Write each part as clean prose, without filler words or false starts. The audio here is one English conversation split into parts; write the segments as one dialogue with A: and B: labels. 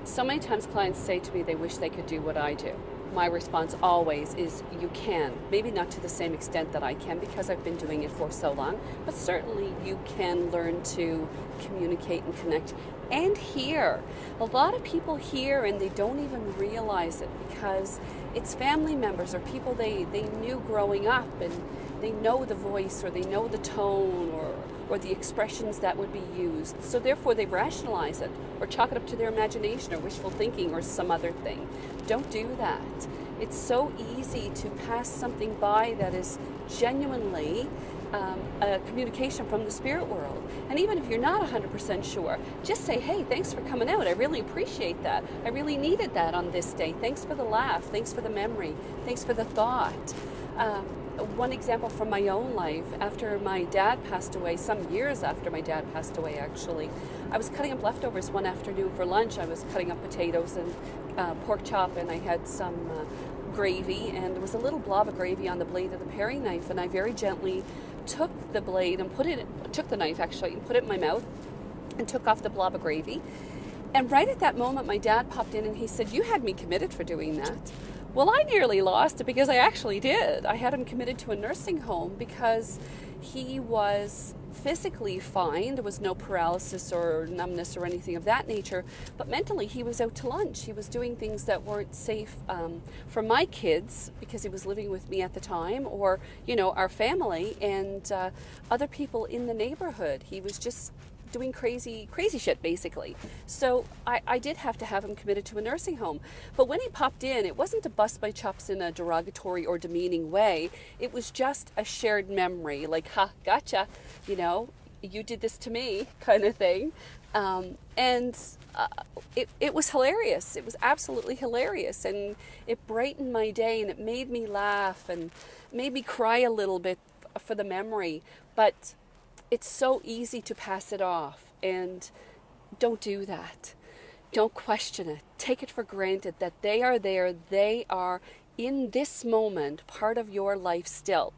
A: So many times clients say to me they wish they could do what I do. My response always is you can. Maybe not to the same extent that I can because I've been doing it for so long, but certainly you can learn to communicate and connect and hear. A lot of people hear and they don't even realize it because it's family members or people they knew growing up, and they know the voice or they know the tone or the expressions that would be used. So therefore they rationalize it or chalk it up to their imagination or wishful thinking or some other thing. Don't do that. It's so easy to pass something by that is genuinely a communication from the spirit world. And even if you're not 100% sure, just say, hey, thanks for coming out. I really appreciate that. I really needed that on this day. Thanks for the laugh. Thanks for the memory. Thanks for the thought. One example from my own life, after my dad passed away, some years after my dad passed away actually, I was cutting up leftovers one afternoon for lunch. I was cutting up potatoes and pork chop, and I had some gravy, and there was a little blob of gravy on the blade of the paring knife, and I very gently took the blade and took the knife actually and put it in my mouth and took off the blob of gravy. And right at that moment my dad popped in and he said, "You had me committed for doing that." Well, I nearly lost it because I actually did. I had him committed to a nursing home because he was physically fine. There was no paralysis or numbness or anything of that nature. But mentally, he was out to lunch. He was doing things that weren't safe for my kids because he was living with me at the time, or, our family and other people in the neighborhood. He was just doing crazy shit basically. So I did have to have him committed to a nursing home. But when he popped in, it wasn't to bust my chops in a derogatory or demeaning way. It was just a shared memory, like, ha, gotcha, you did this to me kind of thing. And it was hilarious. It was absolutely hilarious, and it brightened my day, and it made me laugh and made me cry a little bit for the memory. But it's so easy to pass it off, and don't do that. Don't question it. Take it for granted that they are there. They are in this moment part of your life still.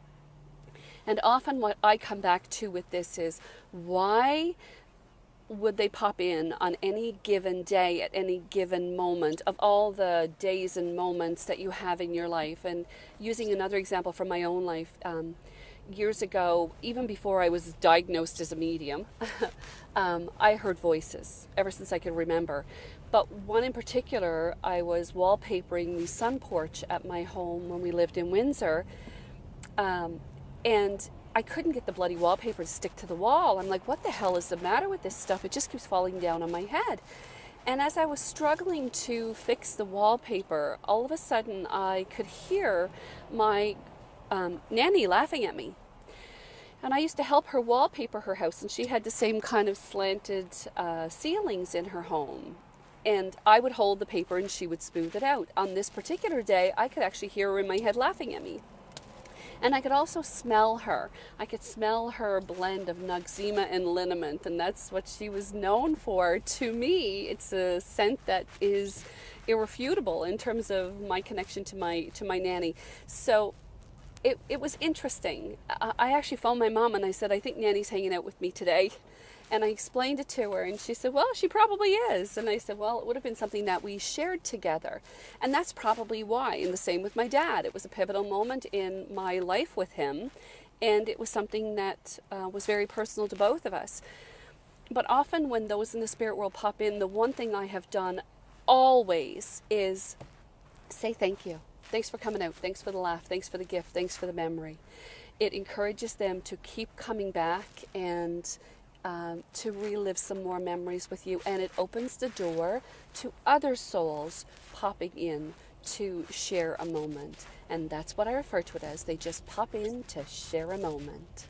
A: And often what I come back to with this is, why would they pop in on any given day at any given moment of all the days and moments that you have in your life? And using another example from my own life, years ago, even before I was diagnosed as a medium, I heard voices ever since I could remember. But one in particular, I was wallpapering the sun porch at my home when we lived in Windsor, and I couldn't get the bloody wallpaper to stick to the wall. I'm like, what the hell is the matter with this stuff? It just keeps falling down on my head. And as I was struggling to fix the wallpaper, all of a sudden I could hear my nanny laughing at me. And I used to help her wallpaper her house, and she had the same kind of slanted ceilings in her home. And I would hold the paper and she would smooth it out. On this particular day, I could actually hear her in my head laughing at me. And I could also smell her. I could smell her blend of Noxzema and liniment, and that's what she was known for. To me, it's a scent that is irrefutable in terms of my connection to my nanny. So it was interesting. I actually phoned my mom and I said, I think Nanny's hanging out with me today. And I explained it to her, and she said, well, she probably is. And I said, well, it would have been something that we shared together. And that's probably why. And the same with my dad. It was a pivotal moment in my life with him. And it was something that was very personal to both of us. But often when those in the spirit world pop in, the one thing I have done always is say thank you. Thanks for coming out. Thanks for the laugh. Thanks for the gift. Thanks for the memory. It encourages them to keep coming back and to relive some more memories with you, and it opens the door to other souls popping in to share a moment. And that's what I refer to it as. They just pop in to share a moment.